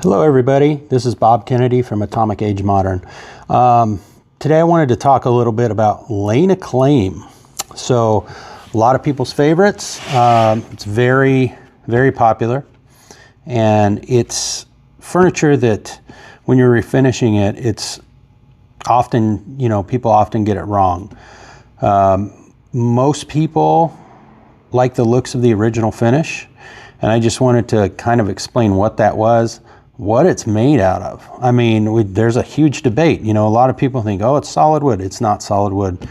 Hello everybody, this is Bob Kennedy from Atomic Age Modern. Today I wanted to talk a little bit about Acclaim. So a lot of people's favorites. It's very, very popular, and it's furniture that when you're refinishing it, it's often, people often get it wrong. Most people like the looks of the original finish, and I just wanted to kind of explain what that was, what it's made out of. I mean, there's a huge debate. A lot of people think, oh, it's solid wood. It's not solid wood.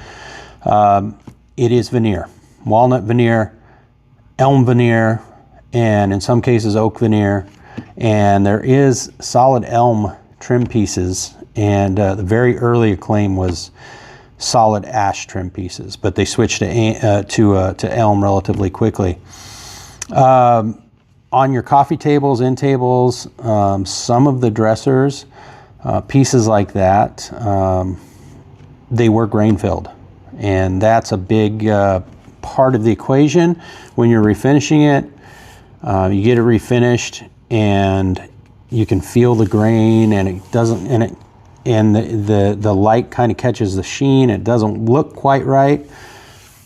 It is veneer, walnut veneer, elm veneer, and in some cases oak veneer. And there is solid elm trim pieces, and the very early Acclaim was solid ash trim pieces, but they switched to elm relatively quickly. On your coffee tables, end tables, some of the dressers, pieces like that, they were grain filled. And that's a big part of the equation. When you're refinishing it, you get it refinished and you can feel the grain, and it doesn't, and the light kind of catches the sheen. It doesn't look quite right.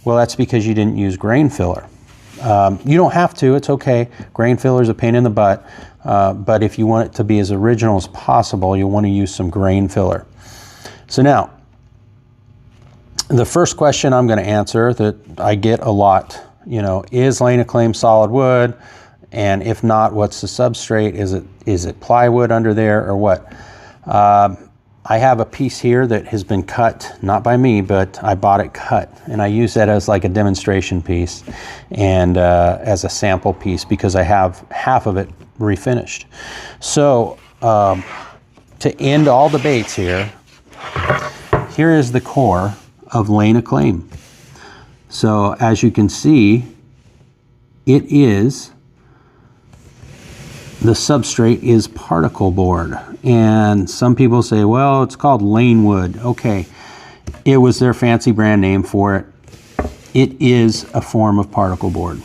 Well, that's because you didn't use grain filler. You don't have to, it's okay. Grain filler is a pain in the butt, but if you want it to be as original as possible, you want to use some grain filler. So now, the first question I'm going to answer that I get a lot, is Acclaim solid wood? And if not, what's the substrate? Is it plywood under there or what? I have a piece here that has been cut, not by me, but I bought it cut, and I use that as like a demonstration piece and as a sample piece because I have half of it refinished. So to end all debates here is the core of Acclaim. So as you can see, the substrate is particle board. And some people say, well, it's called lane wood. Okay, it was their fancy brand name for it. It is a form of particle board.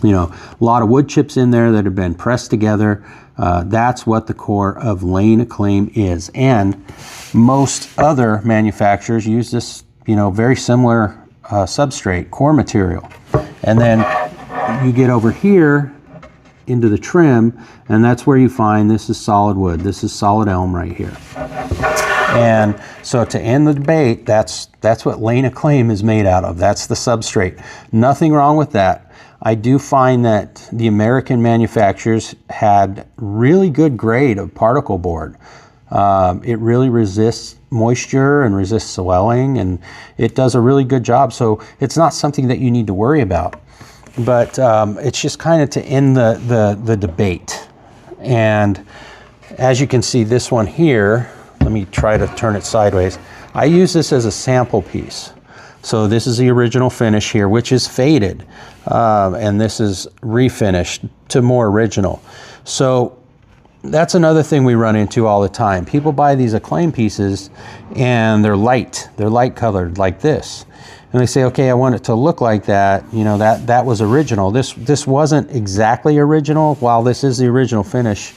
A lot of wood chips in there that have been pressed together. That's what the core of Acclaim is. And most other manufacturers use this, very similar substrate, core material. And then you get over here into the trim, and that's where you find this is solid wood. This is solid elm right here. And so to end the debate, that's what Acclaim is made out of. That's the substrate. Nothing wrong with that. I do find that the American manufacturers had really good grade of particle board. It really resists moisture and resists swelling, and it does a really good job. So it's not something that you need to worry about. But it's just kind of to end the debate. And as you can see, this one here, let me try to turn it sideways. I use this as a sample piece. So this is the original finish here, which is faded. And this is refinished to more original. So that's another thing we run into all the time. People buy these Acclaim pieces and they're light colored like this. And they say, okay, I want it to look like that. That was original. This wasn't exactly original. While this is the original finish,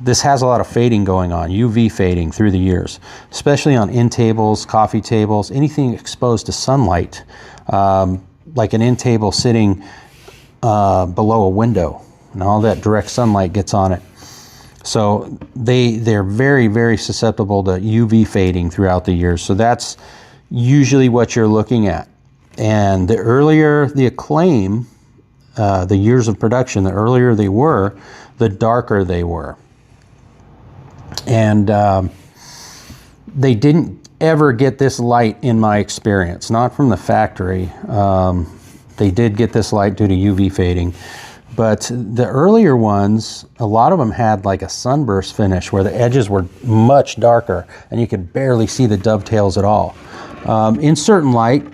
this has a lot of fading going on, UV fading through the years, especially on end tables, coffee tables, anything exposed to sunlight, like an end table sitting below a window, and all that direct sunlight gets on it. So they're very, very susceptible to UV fading throughout the years. So that's usually what you're looking at. And the earlier the Acclaim, the years of production, the earlier they were, the darker they were. And they didn't ever get this light in my experience, not from the factory. They did get this light due to UV fading. But the earlier ones, a lot of them had like a sunburst finish where the edges were much darker and you could barely see the dovetails at all. In certain light,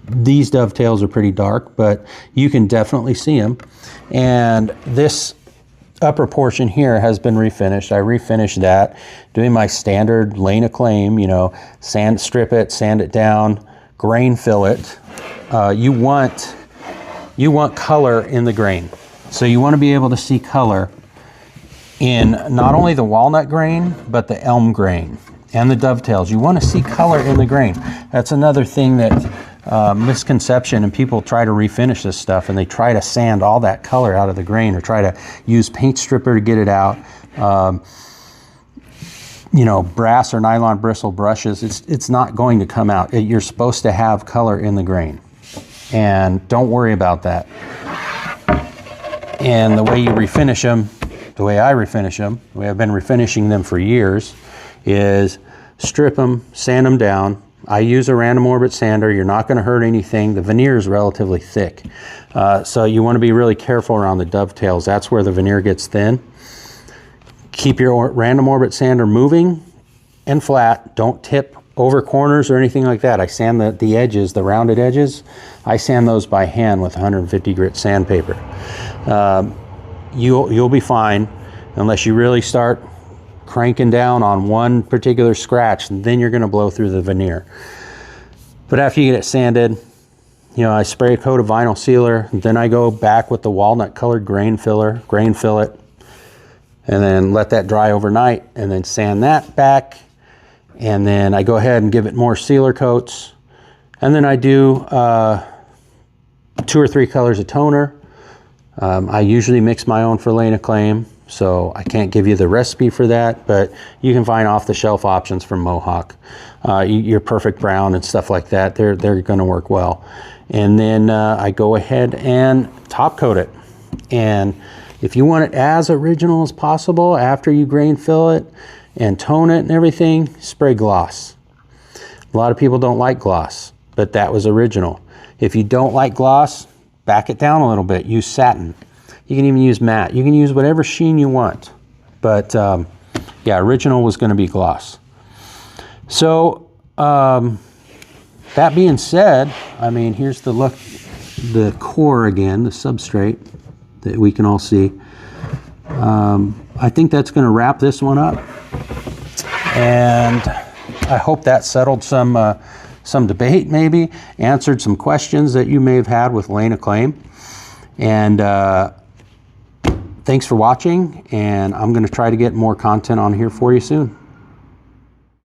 these dovetails are pretty dark, but you can definitely see them. And this upper portion here has been refinished. I refinished that, doing my standard Acclaim, strip it, sand it down, grain fill it. You want color in the grain. So you want to be able to see color in not only the walnut grain, but the elm grain and the dovetails. You want to see color in the grain. That's another thing that misconception, and people try to refinish this stuff and they try to sand all that color out of the grain or try to use paint stripper to get it out. You know, brass or nylon bristle brushes, it's not going to come out. You're supposed to have color in the grain, and don't worry about that. And the way you refinish them, the way I refinish them, the way I've been refinishing them for years, is strip them, sand them down. I use a random orbit sander. You're not going to hurt anything. The veneer is relatively thick, so you want to be really careful around the dovetails. That's where the veneer gets thin. Keep your random orbit sander moving and flat. Don't tip over corners or anything like that. I sand the edges, the rounded edges. I sand those by hand with 150 grit sandpaper. You'll be fine unless you really start cranking down on one particular scratch, and then you're going to blow through the veneer. But after you get it sanded, you know, I spray a coat of vinyl sealer, and then I go back with the walnut colored grain fillet, and then let that dry overnight, and then sand that back, and then I go ahead and give it more sealer coats, and then I do 2 or 3 colors of toner. I usually mix my own for Acclaim, so I can't give you the recipe for that, but you can find off-the-shelf options from Mohawk. Your Perfect Brown and stuff like that, they're going to work well. And then I go ahead and top coat it. And if you want it as original as possible after you grain fill it and tone it and everything, spray gloss. A lot of people don't like gloss, but that was original. If you don't like gloss, back it down a little bit. Use satin. You can even use matte. You can use whatever sheen you want. But yeah, original was going to be gloss. So that being said, I mean, here's the look, the core again, the substrate that we can all see. I think that's going to wrap this one up, and I hope that settled some debate, maybe answered some questions that you may have had with Acclaim. And thanks for watching, and I'm going to try to get more content on here for you soon.